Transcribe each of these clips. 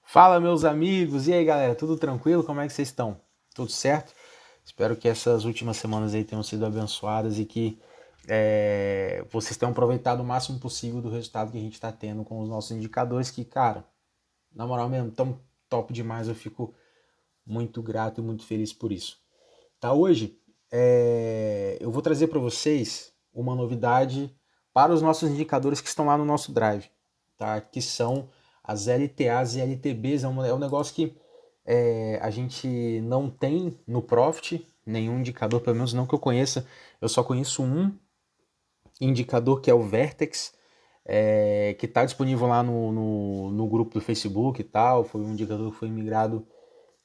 Fala, meus amigos! E aí, galera, tudo tranquilo? Como é que vocês estão? Tudo certo? Espero que essas últimas semanas aí tenham sido abençoadas e que vocês tenham aproveitado o máximo possível do resultado que a gente está tendo com os nossos indicadores, que, cara, na moral mesmo, tão top demais. Eu fico muito grato e muito feliz por isso. Tá? Hoje, eu vou trazer para vocês uma novidade para os nossos indicadores que estão lá no nosso Drive, tá? Que são as LTAs e LTBs. É um negócio que a gente não tem no Profit, nenhum indicador, pelo menos não que eu conheça. Eu só conheço um indicador que é o Vertex, que está disponível lá no grupo do Facebook e tal. Foi um indicador que foi migrado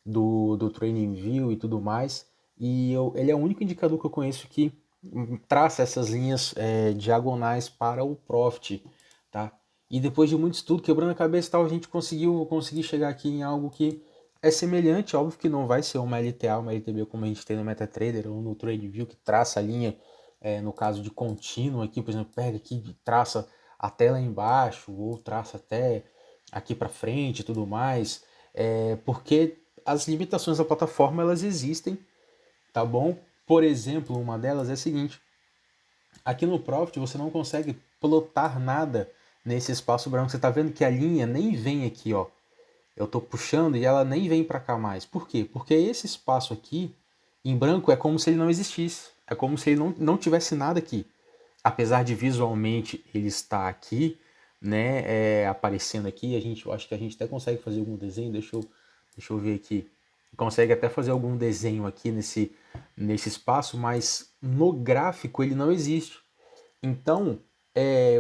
do TradingView e tudo mais. Ele é o único indicador que eu conheço que traça essas linhas diagonais para o Profit, tá? E depois de muito estudo, quebrando a cabeça e tal, a gente conseguiu chegar aqui em algo que é semelhante. Óbvio que não vai ser uma LTA, uma LTB como a gente tem no MetaTrader ou no TradingView, que traça a linha, no caso de contínuo aqui, por exemplo, pega aqui e traça até lá embaixo, ou traça até aqui para frente e tudo mais, porque as limitações da plataforma elas existem, tá bom? Por exemplo, uma delas é a seguinte: aqui no Profit você não consegue plotar nada nesse espaço branco. Você está vendo que a linha nem vem aqui, ó. Eu estou puxando e ela nem vem para cá mais. Por quê? Porque esse espaço aqui em branco é como se ele não existisse. É como se ele não tivesse nada aqui. Apesar de visualmente ele estar aqui, né, aparecendo aqui, eu acho que a gente até consegue fazer algum desenho. Deixa eu ver aqui. Consegue até fazer algum desenho aqui nesse espaço, mas no gráfico ele não existe. Então,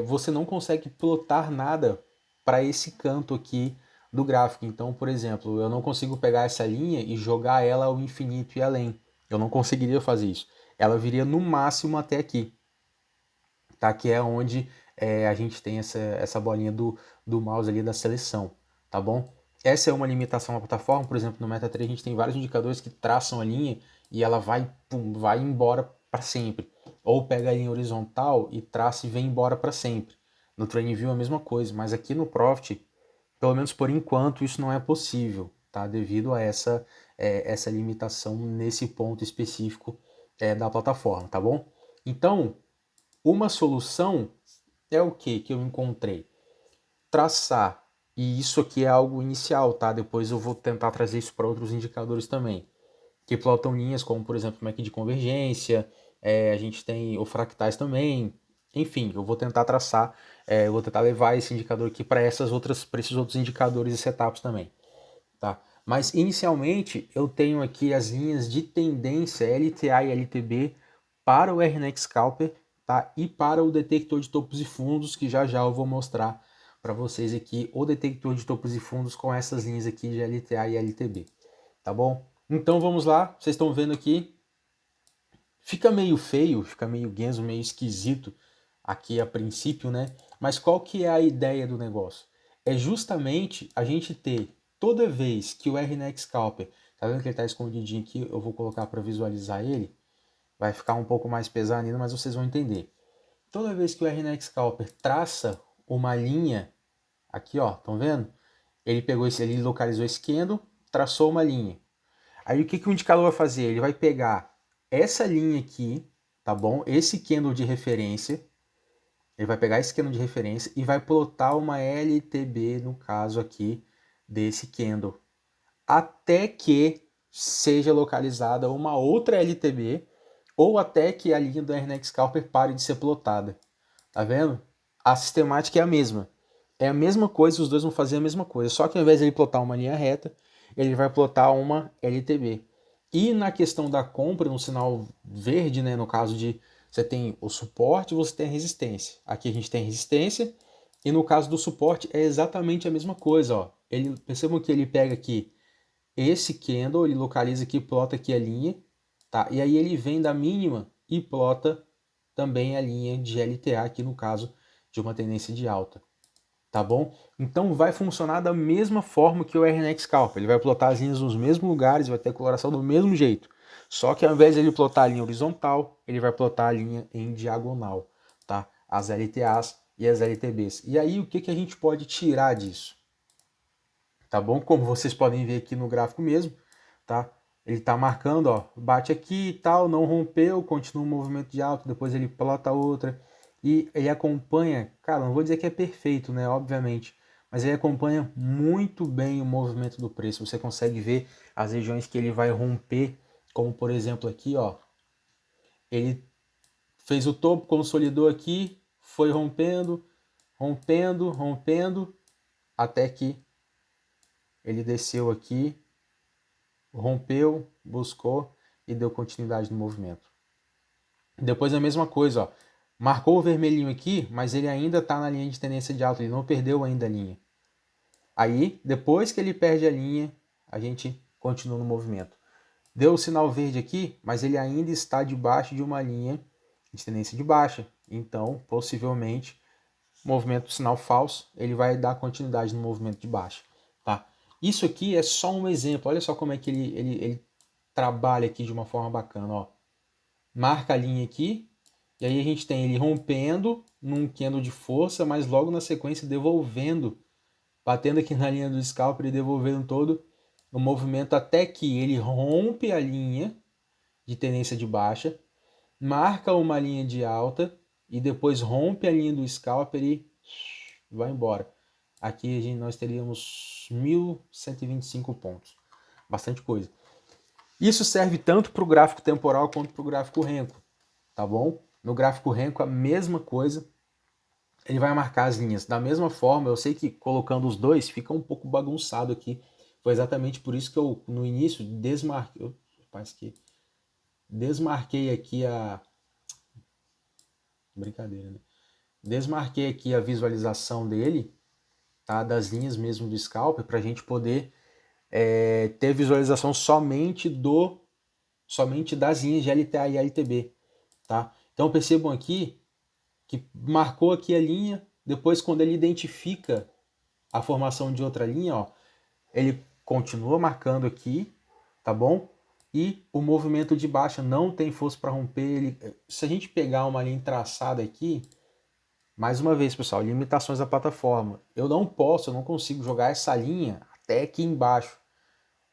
você não consegue plotar nada para esse canto aqui do gráfico. Então, por exemplo, eu não consigo pegar essa linha e jogar ela ao infinito e além. Eu não conseguiria fazer isso. Ela viria no máximo até aqui, tá? Que é onde a gente tem essa bolinha do mouse ali da seleção, tá bom? Essa é uma limitação da plataforma. Por exemplo, no MetaTrader a gente tem vários indicadores que traçam a linha e ela vai embora para sempre. Ou pega a linha horizontal e traça e vem embora para sempre. No TradingView é a mesma coisa, mas aqui no Profit, pelo menos por enquanto, isso não é possível, tá? Devido a essa limitação nesse ponto específico da plataforma, tá bom? Então, uma solução é o que eu encontrei? Traçar. E isso aqui é algo inicial, tá? Depois eu vou tentar trazer isso para outros indicadores também. Que plotam linhas como, por exemplo, o MAC de convergência, a gente tem o fractais também. Enfim, eu vou tentar traçar, eu vou tentar levar esse indicador aqui para para esses outros indicadores e setups também, tá? Mas inicialmente eu tenho aqui as linhas de tendência LTA e LTB para o RNX Scalper, tá? E para o detector de topos e fundos, que já já eu vou mostrar para vocês aqui o detector de topos e fundos com essas linhas aqui de LTA e LTB, tá bom? Então vamos lá, vocês estão vendo aqui, fica meio feio, fica meio guenzo, meio esquisito aqui a princípio, né? Mas qual que é a ideia do negócio? É justamente a gente ter, toda vez que o RNX Scalper, tá vendo que ele está escondidinho aqui, eu vou colocar para visualizar ele, vai ficar um pouco mais pesado ainda, mas vocês vão entender. Toda vez que o RNX Scalper traça uma linha, aqui ó, estão vendo? Ele localizou esse candle, traçou uma linha. Aí o que o indicador vai fazer? Ele vai pegar essa linha aqui, tá bom? Esse candle de referência, ele vai pegar esse candle de referência e vai plotar uma LTB, no caso aqui, desse candle. Até que seja localizada uma outra LTB ou até que a linha do RNX Scalper pare de ser plotada. Tá vendo? A sistemática é a mesma. É a mesma coisa, os dois vão fazer a mesma coisa. Só que ao invés de ele plotar uma linha reta, ele vai plotar uma LTB. E na questão da compra, no sinal verde, né, no caso de você tem o suporte e você tem a resistência. Aqui a gente tem resistência e no caso do suporte é exatamente a mesma coisa. Ó. Percebam que ele pega aqui esse candle, ele localiza aqui, plota aqui a linha, tá? E aí ele vem da mínima e plota também a linha de LTA, aqui no caso de uma tendência de alta, tá bom? Então vai funcionar da mesma forma que o RNX Scalper, ele vai plotar as linhas nos mesmos lugares, vai ter coloração do mesmo jeito, só que ao invés de ele plotar a linha horizontal, ele vai plotar a linha em diagonal, tá? As LTAs e as LTBs. E aí o que a gente pode tirar disso? tá bom? Como vocês podem ver aqui no gráfico mesmo, tá? Ele tá marcando, ó, bate aqui e tal, não rompeu, continua um movimento de alta, depois ele plota outra e ele acompanha, cara, não vou dizer que é perfeito, né, obviamente, mas ele acompanha muito bem o movimento do preço. Você consegue ver as regiões que ele vai romper, como por exemplo aqui, ó, ele fez o topo, consolidou aqui, foi rompendo, rompendo, rompendo, até que ele desceu aqui, rompeu, buscou e deu continuidade no movimento. Depois a mesma coisa, ó, marcou o vermelhinho aqui, mas ele ainda está na linha de tendência de alta, ele não perdeu ainda a linha. Aí, depois que ele perde a linha, a gente continua no movimento. Deu o sinal verde aqui, mas ele ainda está debaixo de uma linha de tendência de baixa. Então, possivelmente, movimento sinal falso, ele vai dar continuidade no movimento de baixa. Tá? Isso aqui é só um exemplo. Olha só como é que ele trabalha aqui de uma forma bacana. Ó. Marca a linha aqui, e aí a gente tem ele rompendo num candle de força, mas logo na sequência devolvendo, batendo aqui na linha do scalper e devolvendo todo o movimento até que ele rompe a linha de tendência de baixa, marca uma linha de alta e depois rompe a linha do scalper e vai embora. Aqui nós teríamos 1.125 pontos. Bastante coisa. Isso serve tanto para o gráfico temporal quanto para o gráfico Renko, tá bom? No gráfico Renko a mesma coisa. Ele vai marcar as linhas da mesma forma. Eu sei que colocando os dois fica um pouco bagunçado aqui. Foi exatamente por isso que eu, no início, desmarquei aqui a... Brincadeira, né? Desmarquei aqui a visualização dele, tá? Das linhas mesmo do scalper, para a gente poder ter visualização somente das linhas de LTA e LTB, tá? Então percebam aqui que marcou aqui a linha, depois quando ele identifica a formação de outra linha, ó, ele continua marcando aqui, tá bom? E o movimento de baixa não tem força para romper. Se a gente pegar uma linha traçada aqui, mais uma vez, pessoal, limitações da plataforma. Eu não consigo jogar essa linha até aqui embaixo.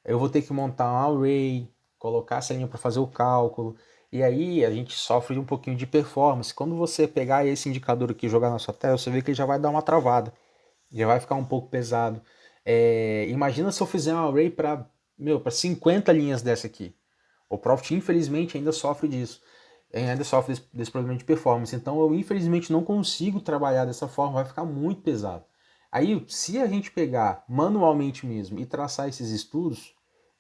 Eu vou ter que montar um array, colocar essa linha para fazer o cálculo. E aí a gente sofre um pouquinho de performance. Quando você pegar esse indicador aqui e jogar na sua tela, você vê que ele já vai dar uma travada. Já vai ficar um pouco pesado. Imagina se eu fizer um array para 50 linhas dessa aqui. O Profit, infelizmente, ainda sofre disso. Ainda sofre desse problema de performance. Então, eu, infelizmente, não consigo trabalhar dessa forma. Vai ficar muito pesado. Aí, se a gente pegar manualmente mesmo e traçar esses estudos,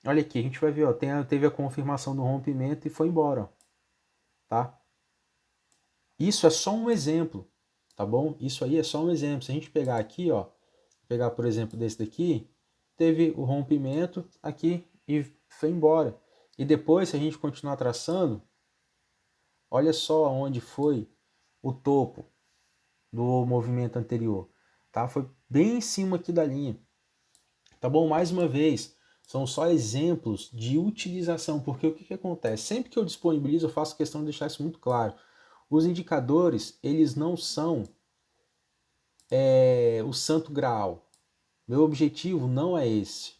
olha aqui, a gente vai ver, ó, teve a confirmação do rompimento e foi embora. Ó, tá? Isso é só um exemplo, tá bom? Isso aí é só um exemplo. Se a gente pegar aqui, ó, pegar, por exemplo, desse daqui, teve o rompimento aqui e foi embora. E depois, se a gente continuar traçando, olha só onde foi o topo do movimento anterior, tá? Foi bem em cima aqui da linha, tá bom? Mais uma vez, são só exemplos de utilização, porque o que acontece? Sempre que eu disponibilizo, eu faço questão de deixar isso muito claro. Os indicadores, eles não são o santo graal. Meu objetivo não é esse.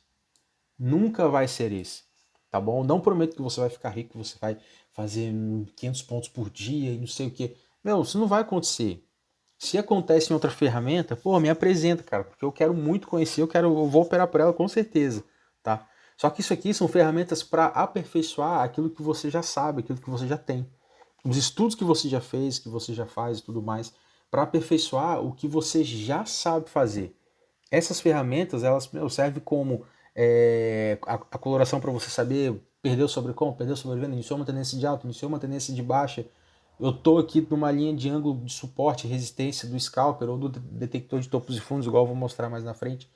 Nunca vai ser esse, tá bom? Não prometo que você vai ficar rico, que você vai fazer 500 pontos por dia e não sei o que. Meu, isso não vai acontecer. Se acontece em outra ferramenta, pô, me apresenta, cara, porque eu quero muito conhecer, eu vou operar por ela com certeza, tá? Só que isso aqui são ferramentas para aperfeiçoar aquilo que você já sabe, aquilo que você já tem. Os estudos que você já fez, que você já faz e tudo mais, para aperfeiçoar o que você já sabe fazer. Essas ferramentas, elas servem como a coloração para você saber perdeu sobre compra, perdeu sobre venda, iniciou uma tendência de alta, iniciou uma tendência de baixa. Eu estou aqui numa linha de ângulo de suporte e resistência do scalper ou do detector de topos e fundos, igual eu vou mostrar mais na frente.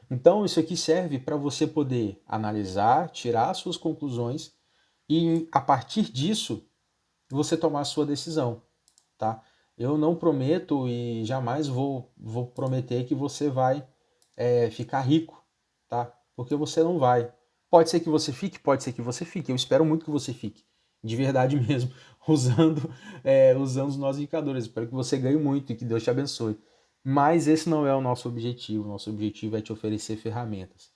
Então, isso aqui serve para você poder analisar, tirar suas conclusões e, a partir disso, você tomar a sua decisão, tá? Eu não prometo e jamais vou prometer que você vai ficar rico, tá? Porque você não vai. Pode ser que você fique, pode ser que você fique. Eu espero muito que você fique, de verdade mesmo, usando os nossos indicadores. Espero que você ganhe muito e que Deus te abençoe. Mas esse não é o nosso objetivo. O nosso objetivo é te oferecer ferramentas.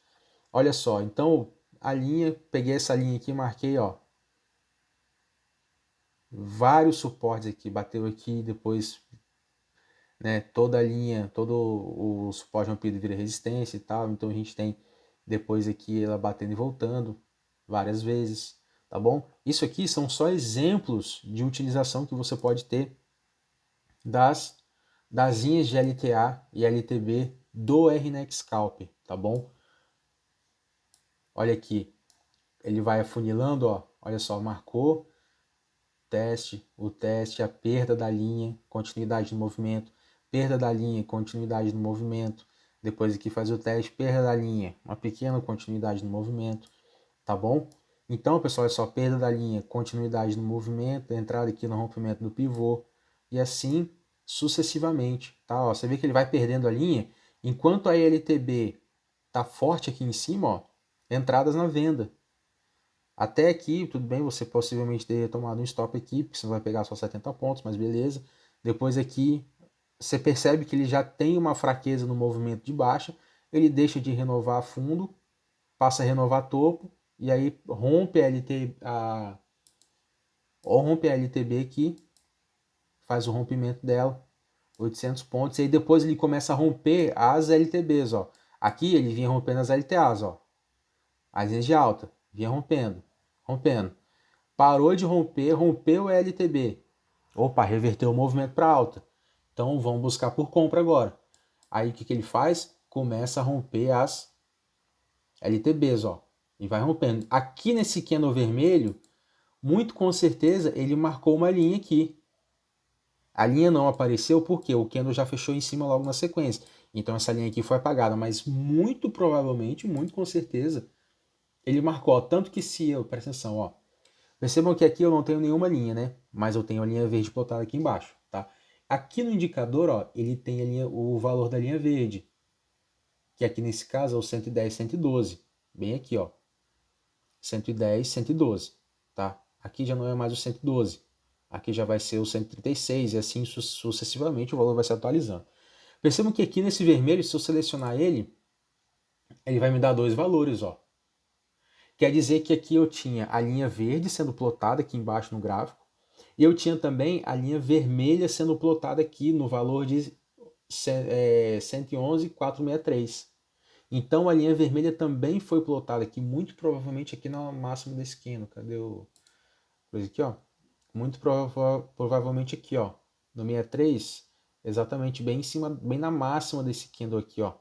Olha só, então a linha, peguei essa linha aqui e marquei, ó, vários suportes aqui, bateu aqui, depois, né, toda a linha, todo o suporte rompido vira resistência e tal, então a gente tem depois aqui ela batendo e voltando várias vezes, tá bom? Isso aqui são só exemplos de utilização que você pode ter das linhas de LTA e LTB do RNX Scalper, tá bom? Olha aqui, ele vai afunilando, ó, olha só, marcou, o teste, a perda da linha, continuidade do movimento, perda da linha, continuidade do movimento, depois aqui faz o teste, perda da linha, uma pequena continuidade no movimento, tá bom? Então, pessoal, é só perda da linha, continuidade no movimento, entrada aqui no rompimento do pivô, e assim sucessivamente, tá? Ó, você vê que ele vai perdendo a linha, enquanto a LTB tá forte aqui em cima, ó, entradas na venda. Até aqui, tudo bem, você possivelmente teria tomado um stop aqui, porque você não vai pegar só 70 pontos, mas beleza. Depois aqui, você percebe que ele já tem uma fraqueza no movimento de baixa, ele deixa de renovar fundo, passa a renovar topo, e aí rompe a LTB aqui, faz o rompimento dela, 800 pontos, e aí depois ele começa a romper as LTBs, ó. Aqui ele vinha rompendo as LTAs, ó. As linhas de alta, vinha rompendo. Parou de romper, rompeu o LTB. Opa, reverteu o movimento para alta. Então vamos buscar por compra agora. Aí o que ele faz? Começa a romper as LTBs, ó. E vai rompendo. Aqui nesse candle vermelho, muito com certeza ele marcou uma linha aqui. A linha não apareceu porque o candle já fechou em cima logo na sequência. Então essa linha aqui foi apagada, mas muito provavelmente, muito com certeza, ele marcou. Tanto que se eu, presta atenção, ó. Percebam que aqui eu não tenho nenhuma linha, né? Mas eu tenho a linha verde plotada aqui embaixo, tá? Aqui no indicador, ó, ele tem a linha, o valor da linha verde, que aqui nesse caso é o 110, 112. Bem aqui, ó. 110, 112, tá? Aqui já não é mais o 112. Aqui já vai ser o 136 e assim sucessivamente o valor vai se atualizando. Percebam que aqui nesse vermelho, se eu selecionar ele, ele vai me dar dois valores, ó. Quer dizer que aqui eu tinha a linha verde sendo plotada aqui embaixo no gráfico, e eu tinha também a linha vermelha sendo plotada aqui no valor de 111,463. Então a linha vermelha também foi plotada aqui, muito provavelmente aqui na máxima da esquina. Cadê o coisa aqui, ó? Muito provavelmente aqui, ó, no 63, exatamente bem em cima, bem na máxima desse candle aqui, ó.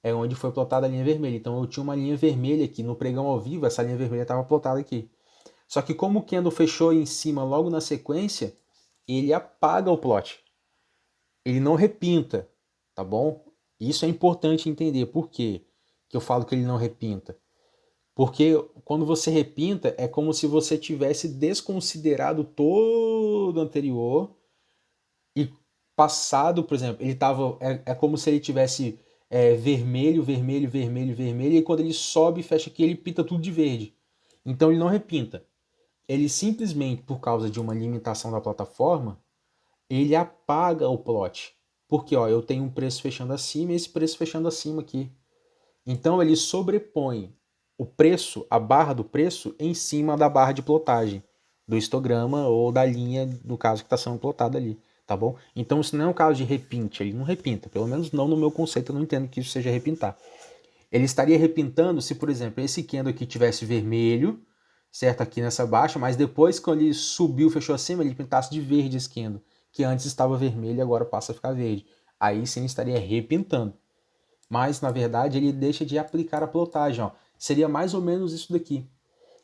É onde foi plotada a linha vermelha. Então eu tinha uma linha vermelha aqui no pregão ao vivo, essa linha vermelha estava plotada aqui. Só que como o candle fechou em cima logo na sequência, ele apaga o plot. Ele não repinta, tá bom? Isso é importante entender. Por quê que eu falo que ele não repinta? Porque quando você repinta, é como se você tivesse desconsiderado todo o anterior e passado, por exemplo, ele tava. É como se ele tivesse vermelho, vermelho, vermelho, vermelho, e quando ele sobe e fecha aqui, ele pinta tudo de verde. Então ele não repinta. Ele simplesmente, por causa de uma limitação da plataforma, ele apaga o plot. Porque ó, eu tenho um preço fechando acima e esse preço fechando acima aqui. Então ele sobrepõe o preço, a barra do preço, em cima da barra de plotagem do histograma ou da linha, no caso que está sendo plotada ali, tá bom? Então isso não é um caso de repinte, ele não repinta, pelo menos não no meu conceito, eu não entendo que isso seja repintar. Ele estaria repintando se, por exemplo, esse candle aqui tivesse vermelho, certo, aqui nessa baixa, mas depois quando ele subiu, fechou acima, ele pintasse de verde esse candle, que antes estava vermelho e agora passa a ficar verde. Aí sim estaria repintando. Mas, na verdade, ele deixa de aplicar a plotagem. Ó. Seria mais ou menos isso daqui.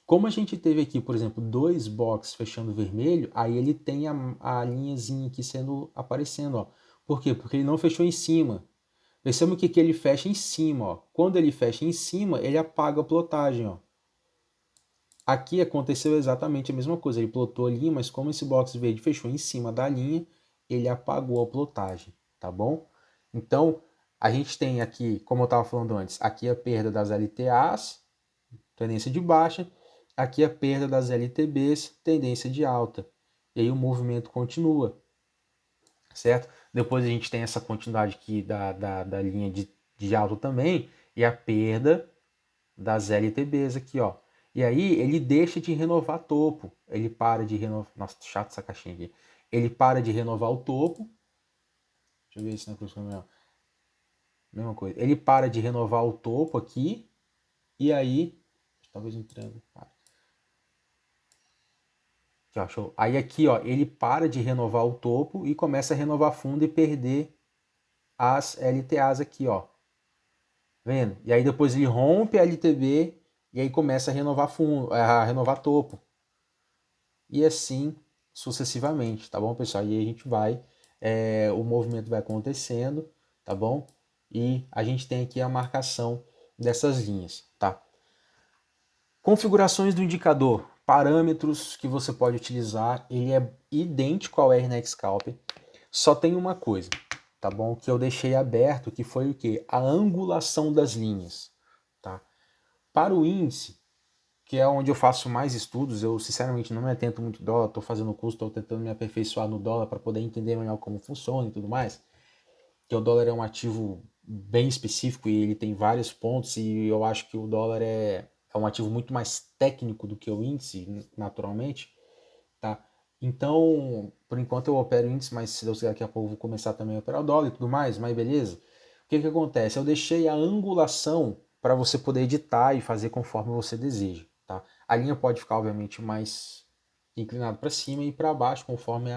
Como a gente teve aqui, por exemplo, dois boxes fechando vermelho, aí ele tem a linhazinha aqui sendo aparecendo. Ó. Por quê? Porque ele não fechou em cima. Percebam que ele fecha em cima. Ó. Quando ele fecha em cima, ele apaga a plotagem. Ó. Aqui aconteceu exatamente a mesma coisa. Ele plotou a linha, mas como esse box verde fechou em cima da linha, ele apagou a plotagem. Tá bom? Então, a gente tem aqui, como eu estava falando antes, aqui a perda das LTAs, tendência de baixa, aqui a perda das LTBs, tendência de alta. E aí o movimento continua, certo? Depois a gente tem essa continuidade aqui da linha de alto também, e a perda das LTBs aqui, ó. E aí ele deixa de renovar topo, ele para de renovar, nossa, chato essa caixinha aqui. Ele para de renovar o topo, deixa eu ver se não é mesma coisa. Ele para de renovar o topo aqui, e aí, talvez um triângulo, aqui, ó, show. Aí aqui, ó, ele para de renovar o topo e começa a renovar fundo e perder as LTAs aqui, ó. Vendo? E aí depois ele rompe a LTB e aí começa a renovar fundo, a renovar topo. E assim sucessivamente, tá bom, pessoal? E aí a gente vai, o movimento vai acontecendo, tá bom? E a gente tem aqui a marcação dessas linhas, tá? Configurações do indicador, parâmetros que você pode utilizar, ele é idêntico ao RNX Scalper, só tem uma coisa, tá bom? Que eu deixei aberto, que foi o quê? A angulação das linhas, tá? Para o índice, que é onde eu faço mais estudos, eu sinceramente não me atento muito ao dólar, estou fazendo curso, estou tentando me aperfeiçoar no dólar para poder entender melhor como funciona e tudo mais, que o dólar é um ativo bem específico e ele tem vários pontos e eu acho que o dólar é um ativo muito mais técnico do que o índice, naturalmente, tá? Então, por enquanto eu opero índice, mas se Deus quiser daqui a pouco eu vou começar também a operar o dólar e tudo mais, mas beleza. O que que acontece? Eu deixei a angulação para você poder editar e fazer conforme você deseja, tá? A linha pode ficar, obviamente, mais inclinada para cima e para baixo, conforme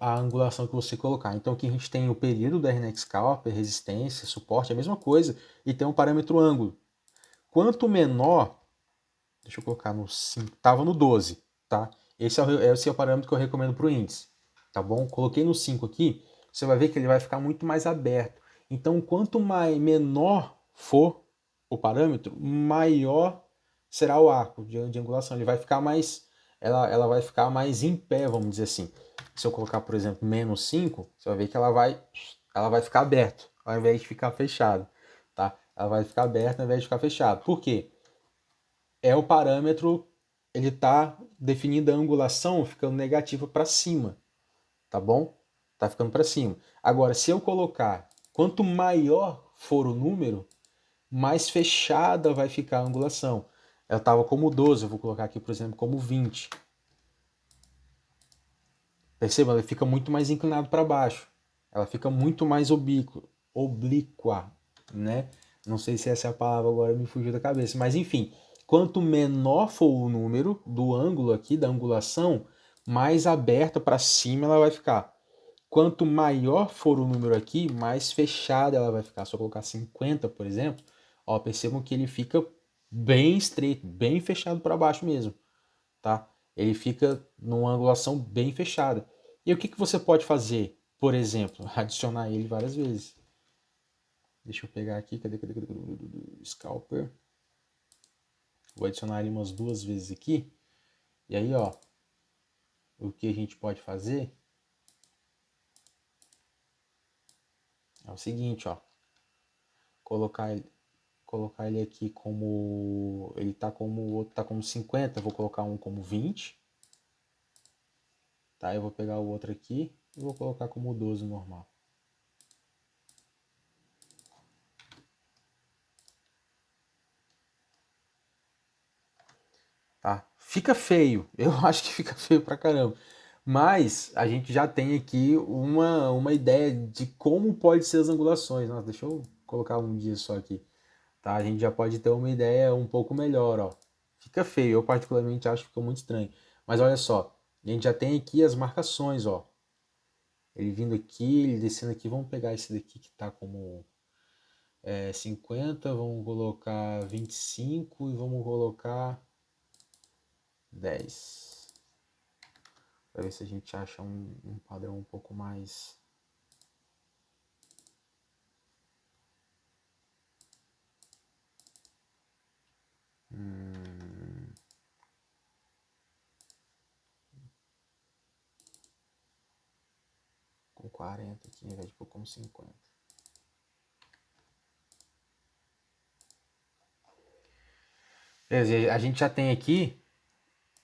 a angulação que você colocar. Então aqui a gente tem o período da RNX Scalper, resistência, suporte, a mesma coisa, e tem um parâmetro ângulo. Quanto menor, deixa eu colocar no 5, estava no 12, tá? Esse é o parâmetro que eu recomendo para o índice, tá bom? Coloquei no 5 aqui, você vai ver que ele vai ficar muito mais aberto. Então, quanto menor for o parâmetro, maior será o arco de angulação. Ele vai ficar mais, ela vai ficar mais em pé, vamos dizer assim. Se eu colocar, por exemplo, menos 5, você vai ver que ela vai ficar aberto, ao invés de ficar fechado, tá? Ela vai ficar aberta ao invés de ficar fechado. Por quê? É o parâmetro, ele está definindo a angulação ficando negativa para cima, tá bom? Tá ficando para cima. Agora, se eu colocar, quanto maior for o número, mais fechada vai ficar a angulação. Ela estava como 12, eu vou colocar aqui, por exemplo, como 20. Perceba, ela fica muito mais inclinada para baixo. Ela fica muito mais oblíqua, né? Não sei se essa é a palavra agora, me fugiu da cabeça. Mas enfim, quanto menor for o número do ângulo aqui, da angulação, mais aberta para cima ela vai ficar. Quanto maior for o número aqui, mais fechada ela vai ficar. Se eu colocar 50, por exemplo, ó, percebam que ele fica bem estreito, bem fechado para baixo mesmo, tá? Ele fica numa angulação bem fechada. E o que, que você pode fazer? Por exemplo, adicionar ele várias vezes. Deixa eu pegar aqui, cadê? Scalper. Vou adicionar ele umas 2 vezes aqui. E aí, ó, o que a gente pode fazer é o seguinte, ó. Colocar ele aqui como... Ele tá como... O outro tá como 50, vou colocar um como 20. Tá, eu vou pegar o outro aqui e vou colocar como 12 normal. Tá? Fica feio, eu acho que fica feio pra caramba. Mas a gente já tem aqui uma ideia de como pode ser as angulações. Nossa, deixa eu colocar um dia só aqui. Tá? A gente já pode ter uma ideia um pouco melhor, ó. Fica feio, eu particularmente acho que ficou muito estranho. Mas olha só, a gente já tem aqui as marcações, ó. Ele vindo aqui, ele descendo aqui. Vamos pegar esse daqui que tá como 50, vamos colocar 25 e vamos colocar 10. Para ver se a gente acha um padrão um pouco mais... com 40 aqui, ao invés de pôr como 50. Quer dizer, a gente já tem aqui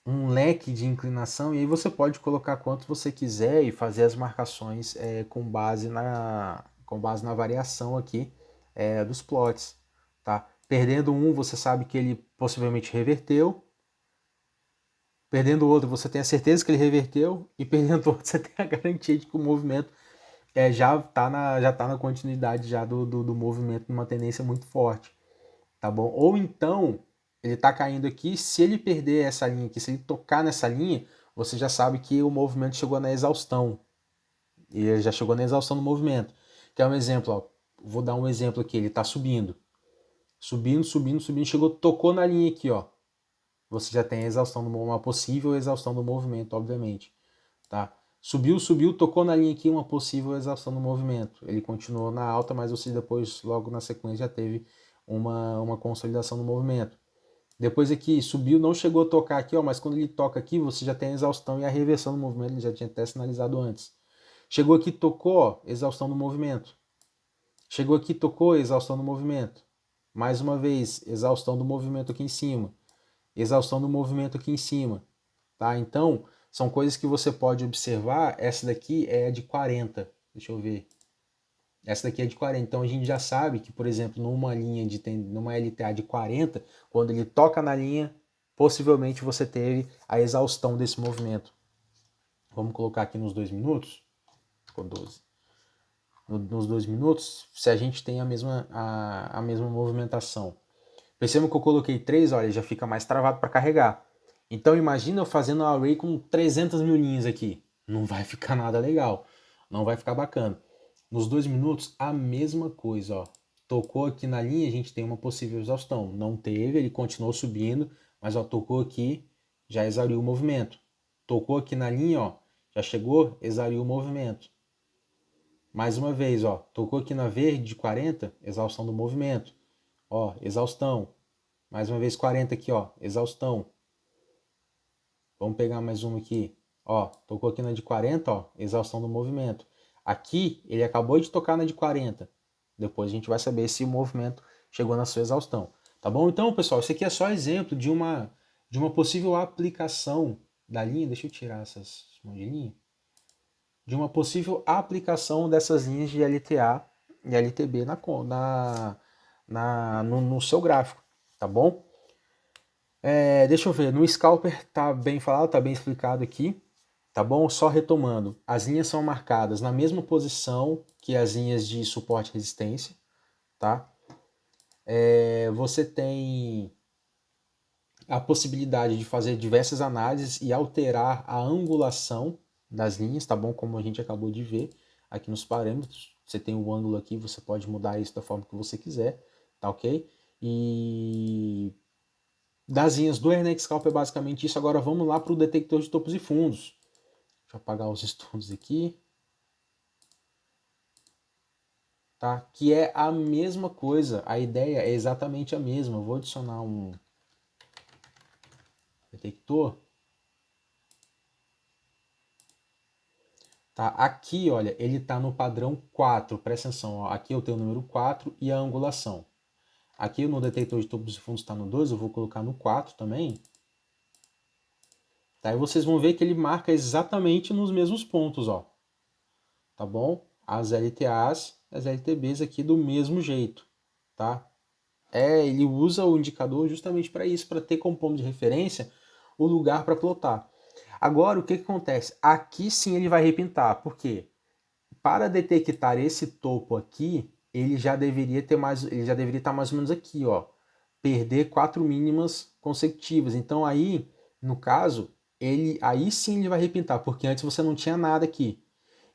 um leque de inclinação e aí você pode colocar quanto você quiser e fazer as marcações com base na variação aqui dos plots, tá? Perdendo um, você sabe que ele possivelmente reverteu. Perdendo o outro, você tem a certeza que ele reverteu. E perdendo o outro, você tem a garantia de que o movimento já tá na continuidade já do movimento numa tendência muito forte, tá bom? Ou então, ele tá caindo aqui, se ele perder essa linha aqui, se ele tocar nessa linha, você já sabe que o movimento chegou na exaustão. E ele já chegou na exaustão do movimento. Que é um exemplo, ó. Vou dar um exemplo aqui, ele tá subindo. Subindo, subindo, subindo, chegou, tocou na linha aqui, ó. Você já tem a exaustão uma possível exaustão do movimento, obviamente, tá? Subiu, subiu, tocou na linha aqui, uma possível exaustão do movimento. Ele continuou na alta, mas você depois, logo na sequência, já teve uma consolidação do movimento. Depois aqui, subiu, não chegou a tocar aqui, ó, mas quando ele toca aqui, você já tem a exaustão e a reversão do movimento, ele já tinha até sinalizado antes. Chegou aqui, tocou, ó, exaustão do movimento. Chegou aqui, tocou, exaustão do movimento. Mais uma vez, exaustão do movimento aqui em cima. Exaustão do movimento aqui em cima. Tá? Então, são coisas que você pode observar. Essa daqui é de 40. Deixa eu ver. Essa daqui é de 40. Então, a gente já sabe que, por exemplo, numa LTA de 40, quando ele toca na linha, possivelmente você teve a exaustão desse movimento. Vamos colocar aqui nos 2 minutos. Ficou 12. Nos 2 minutos, se a gente tem a mesma movimentação. Percebam que eu coloquei 3, olha, já fica mais travado para carregar. Então imagina eu fazendo um array com 300 mil linhas aqui. Não vai ficar nada legal. Não vai ficar bacana. Nos 2 minutos, a mesma coisa, ó. Tocou aqui na linha, a gente tem uma possível exaustão. Não teve, ele continuou subindo, mas ó, tocou aqui, já exauriu o movimento. Tocou aqui na linha, ó, já chegou, exauriu o movimento. Mais uma vez, ó, tocou aqui na verde de 40, exaustão do movimento. Ó, exaustão. Mais uma vez 40 aqui, ó, exaustão. Vamos pegar mais uma aqui. Ó, tocou aqui na de 40, ó, exaustão do movimento. Aqui, ele acabou de tocar na de 40. Depois a gente vai saber se o movimento chegou na sua exaustão. Tá bom? Então, pessoal, isso aqui é só exemplo de uma possível aplicação da linha. Deixa eu tirar essas mãos de linha. De uma possível aplicação dessas linhas de LTA e LTB no seu gráfico. Tá bom? Deixa eu ver, no Scalper tá bem falado, tá bem explicado aqui, tá bom? Só retomando, as linhas são marcadas na mesma posição que as linhas de suporte e resistência, tá? Você tem a possibilidade de fazer diversas análises e alterar a angulação das linhas, tá bom? Como a gente acabou de ver aqui nos parâmetros, você tem o ângulo aqui, você pode mudar isso da forma que você quiser, tá ok? E das linhas do RNX-Scalp é basicamente isso. Agora vamos lá para o detector de topos e fundos. Deixa eu apagar os estudos aqui. Tá? Que é a mesma coisa. A ideia é exatamente a mesma. Eu vou adicionar um detector. Tá? Aqui, olha, ele está no padrão 4. Presta atenção. Ó. Aqui eu tenho o número 4 e a angulação. Aqui no detector de topos e fundos está no 2. Eu vou colocar no 4 também. Tá? E vocês vão ver que ele marca exatamente nos mesmos pontos, ó. Tá bom? As LTAs, as LTBs aqui do mesmo jeito, tá? Ele usa o indicador justamente para isso, para ter como ponto de referência o lugar para plotar. Agora, o que acontece? Aqui sim ele vai repintar, por quê? Para detectar esse topo aqui, ele já deveria estar mais ou menos aqui, ó. Perder 4 mínimas consecutivas. Então aí, no caso, aí sim ele vai repintar, porque antes você não tinha nada aqui.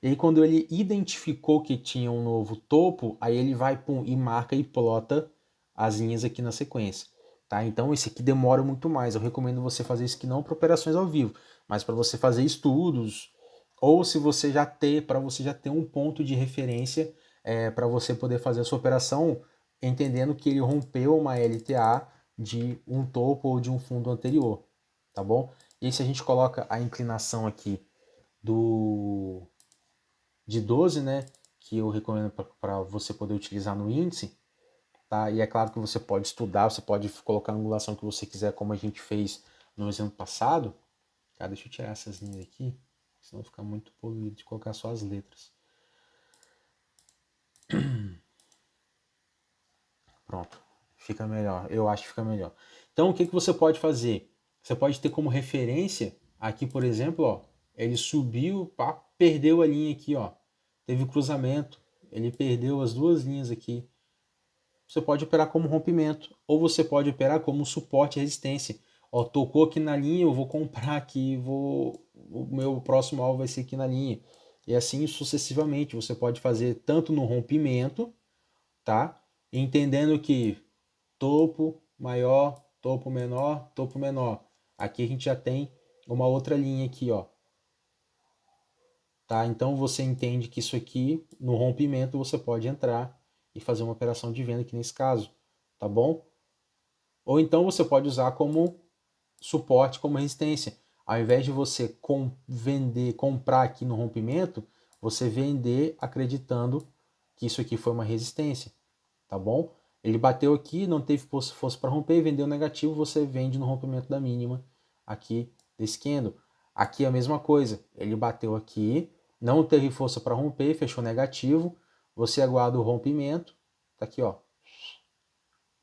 E aí quando ele identificou que tinha um novo topo, aí ele vai e marca e plota as linhas aqui na sequência. Tá? Então esse aqui demora muito mais. Eu recomendo você fazer isso aqui não para operações ao vivo, mas para você fazer estudos, ou se você já para você já ter um ponto de referência para você poder fazer a sua operação, entendendo que ele rompeu uma LTA de um topo ou de um fundo anterior. Tá bom? E se a gente coloca a inclinação aqui de 12, né, que eu recomendo para você poder utilizar no índice, tá? E é claro que você pode estudar, você pode colocar a angulação que você quiser, como a gente fez no exemplo passado, cara, deixa eu tirar essas linhas aqui, senão fica muito poluído de colocar só as letras. Pronto, fica melhor, eu acho que fica melhor. Então, o que você pode fazer? Você pode ter como referência, aqui, por exemplo, ó, ele subiu, pá, perdeu a linha aqui, ó, teve cruzamento, ele perdeu as duas linhas aqui. Você pode operar como rompimento, ou você pode operar como suporte e resistência. Ó, tocou aqui na linha, eu vou comprar aqui, o meu próximo alvo vai ser aqui na linha. E assim sucessivamente, você pode fazer tanto no rompimento, tá? Entendendo que topo maior, topo menor, topo menor. Aqui a gente já tem uma outra linha aqui, ó. Tá? Então você entende que isso aqui, no rompimento, você pode entrar e fazer uma operação de venda aqui nesse caso, tá bom? Ou então você pode usar como suporte, como resistência. Ao invés de você vender, comprar aqui no rompimento, você vender acreditando que isso aqui foi uma resistência, tá bom? Ele bateu aqui, não teve força para romper, vendeu negativo, você vende no rompimento da mínima aqui desse candle. Aqui é a mesma coisa, ele bateu aqui, não teve força para romper, fechou negativo, você aguarda o rompimento, tá aqui, ó,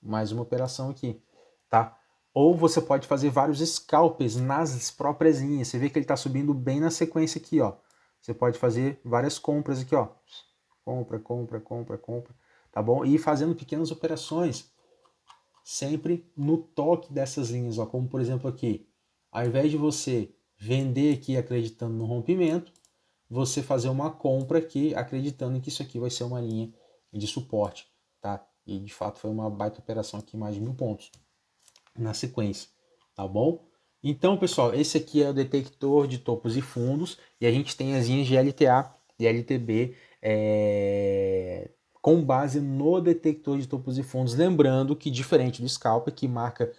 mais uma operação aqui, tá? Ou você pode fazer vários scalpers nas próprias linhas. Você vê que ele está subindo bem na sequência aqui, ó. Você pode fazer várias compras aqui, ó. Compra, compra, compra, compra, tá bom? E ir fazendo pequenas operações, sempre no toque dessas linhas, ó. Como por exemplo aqui, ao invés de você vender aqui acreditando no rompimento, você fazer uma compra aqui acreditando que isso aqui vai ser uma linha de suporte, tá? E de fato foi uma baita operação aqui, mais de 1000 pontos na sequência, tá bom? Então, pessoal, esse aqui é o detector de topos e fundos e a gente tem as linhas de LTA e LTB com base no detector de topos e fundos. Lembrando que, diferente do scalper, que marca,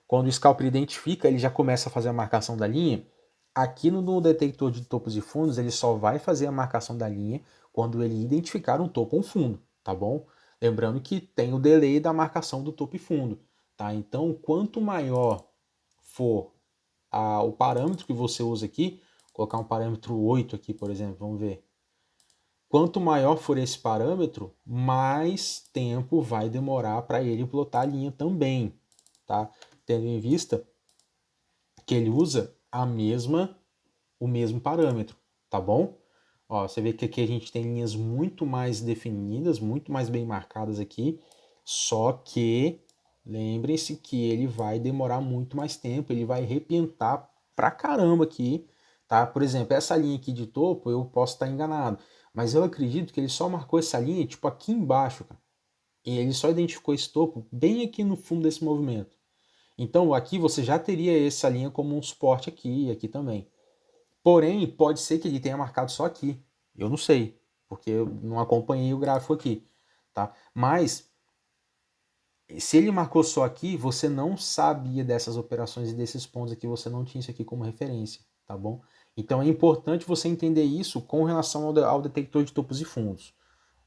quando o scalper identifica, ele já começa a fazer a marcação da linha. Aqui no detector de topos e fundos, ele só vai fazer a marcação da linha quando ele identificar um topo ou um fundo, tá bom? Lembrando que tem o delay da marcação do topo e fundo, tá? Então, quanto maior for o parâmetro que você usa aqui, vou colocar um parâmetro 8 aqui, por exemplo, vamos ver. Quanto maior for esse parâmetro, mais tempo vai demorar para ele plotar a linha também, tá? Tendo em vista que ele usa o mesmo parâmetro, tá bom? Ó, você vê que aqui a gente tem linhas muito mais definidas, muito mais bem marcadas aqui, só que lembrem-se que ele vai demorar muito mais tempo, ele vai repintar pra caramba aqui, tá? Por exemplo, essa linha aqui de topo, eu posso estar enganado, mas eu acredito que ele só marcou essa linha, tipo, aqui embaixo, cara. E ele só identificou esse topo bem aqui no fundo desse movimento. Então, aqui você já teria essa linha como um suporte aqui e aqui também. Porém, pode ser que ele tenha marcado só aqui. Eu não sei, porque eu não acompanhei o gráfico aqui, tá? Mas se ele marcou só aqui, você não sabia dessas operações e desses pontos aqui, você não tinha isso aqui como referência, tá bom? Então é importante você entender isso com relação ao detector de topos e fundos,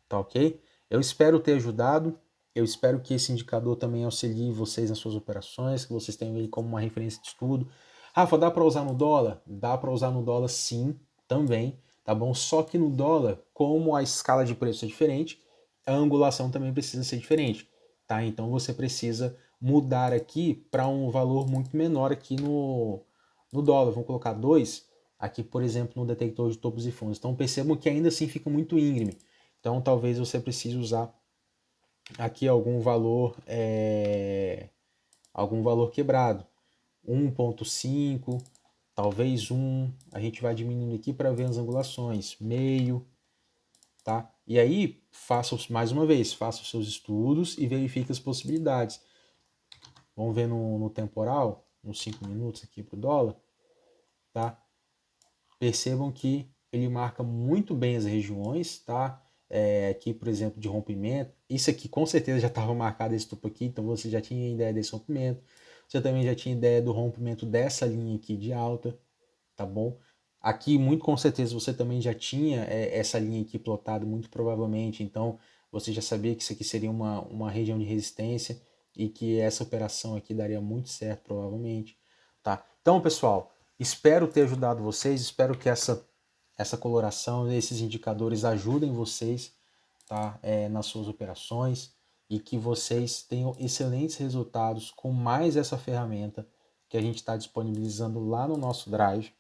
tá ok? Eu espero ter ajudado, eu espero que esse indicador também auxilie vocês nas suas operações, que vocês tenham ele como uma referência de estudo. Rafa, dá para usar no dólar? Dá para usar no dólar sim, também, tá bom? Só que no dólar, como a escala de preço é diferente, a angulação também precisa ser diferente, tá? Então você precisa mudar aqui para um valor muito menor aqui no dólar. Vamos colocar 2 aqui, por exemplo, no detector de topos e fundos. Então percebam que ainda assim fica muito íngreme. Então talvez você precise usar aqui algum valor quebrado. 1.5, talvez 1, a gente vai diminuindo aqui para ver as angulações, meio, tá? E aí, mais uma vez, faça os seus estudos e verifique as possibilidades. Vamos ver no temporal, nos 5 minutos aqui para o dólar, tá? Percebam que ele marca muito bem as regiões, tá? Aqui, por exemplo, de rompimento. Isso aqui com certeza já estava marcado esse topo aqui, então você já tinha ideia desse rompimento. Você também já tinha ideia do rompimento dessa linha aqui de alta, tá bom? Aqui, muito com certeza, você também já tinha essa linha aqui plotada, muito provavelmente, então você já sabia que isso aqui seria uma região de resistência e que essa operação aqui daria muito certo, provavelmente, tá? Então, pessoal, espero ter ajudado vocês, espero que essa coloração, esses indicadores ajudem vocês, tá? Nas suas operações e que vocês tenham excelentes resultados com mais essa ferramenta que a gente está disponibilizando lá no nosso Drive.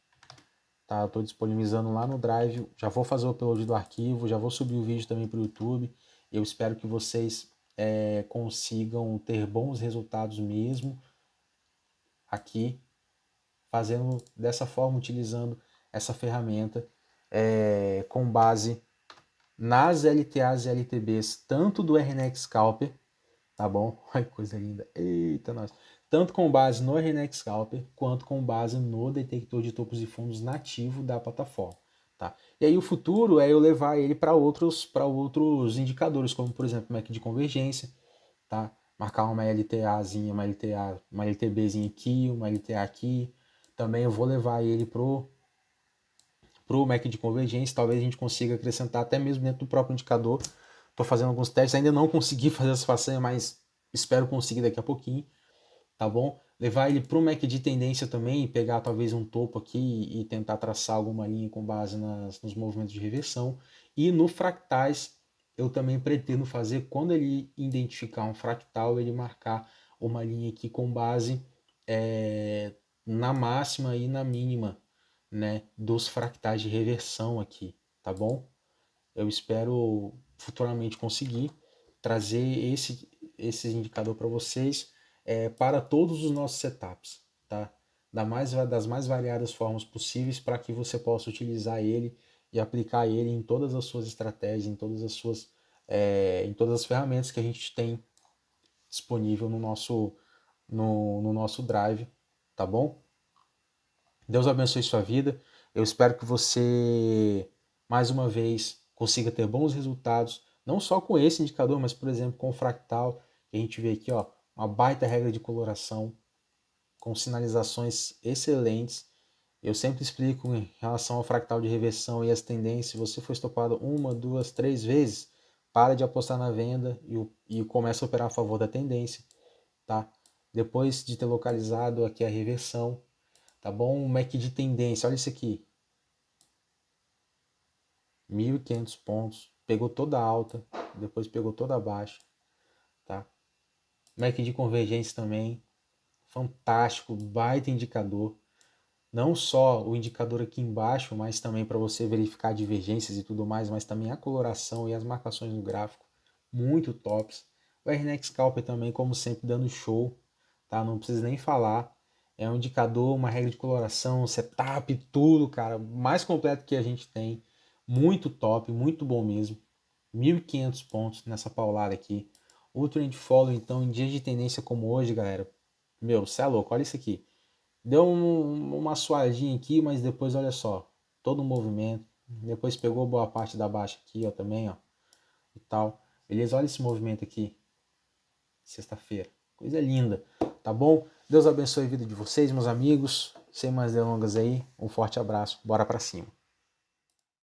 Tá? Eu estou disponibilizando lá no Drive, já vou fazer o upload do arquivo, já vou subir o vídeo também para o YouTube. Eu espero que vocês consigam ter bons resultados mesmo aqui, fazendo dessa forma, utilizando essa ferramenta com base nas LTAs e LTBs, tanto do RNX Scalper, tá bom? Ai, coisa linda, eita nós! Tanto com base no RNX Scalper, quanto com base no detector de topos e fundos nativo da plataforma, tá? E aí o futuro é eu levar ele para outros indicadores, como por exemplo, Mac de convergência, tá? Marcar uma LTAzinha, uma LTBzinha aqui, uma LTA aqui. Também eu vou levar ele pro Mac de convergência, talvez a gente consiga acrescentar até mesmo dentro do próprio indicador. Estou fazendo alguns testes, ainda não consegui fazer essa façanha, mas espero conseguir daqui a pouquinho, tá bom? Levar ele para o Mac de tendência também, pegar talvez um topo aqui e tentar traçar alguma linha com base nos movimentos de reversão. E no fractais, eu também pretendo fazer, quando ele identificar um fractal, ele marcar uma linha aqui com base na máxima e na mínima, né, dos fractais de reversão aqui, tá bom? Eu espero futuramente conseguir trazer esse indicador para vocês para todos os nossos setups, tá? Das mais variadas formas possíveis para que você possa utilizar ele e aplicar ele em todas as suas estratégias, em todas as ferramentas que a gente tem disponível no nosso Drive, tá bom? Deus abençoe sua vida. Eu espero que você, mais uma vez, consiga ter bons resultados, não só com esse indicador, mas, por exemplo, com o fractal, que a gente vê aqui, ó, uma baita regra de coloração, com sinalizações excelentes. Eu sempre explico em relação ao fractal de reversão e as tendências. Se você for estopado 1, 2, 3 vezes, para de apostar na venda e começa a operar a favor da tendência, tá? Depois de ter localizado aqui a reversão, tá bom? O Mac de tendência, olha isso aqui. 1.500 pontos, pegou toda a alta, depois pegou toda a baixa, tá? Mac de convergência também, fantástico, baita indicador. Não só o indicador aqui embaixo, mas também para você verificar divergências e tudo mais, mas também a coloração e as marcações no gráfico, muito tops. O RNX Scalper também, como sempre, dando show, tá? Não precisa nem falar. É um indicador, uma regra de coloração, setup, tudo, cara, mais completo que a gente tem. Muito top, muito bom mesmo. 1.500 pontos nessa paulada aqui. O trend follow, então, em dias de tendência como hoje, galera, meu, cê é louco, olha isso aqui. Deu uma suadinha aqui, mas depois, olha só, todo o movimento. Depois pegou boa parte da baixa aqui, ó, também, ó, e tal. Beleza? Olha esse movimento aqui, sexta-feira. Coisa linda, tá bom? Deus abençoe a vida de vocês, meus amigos. Sem mais delongas aí, um forte abraço. Bora pra cima.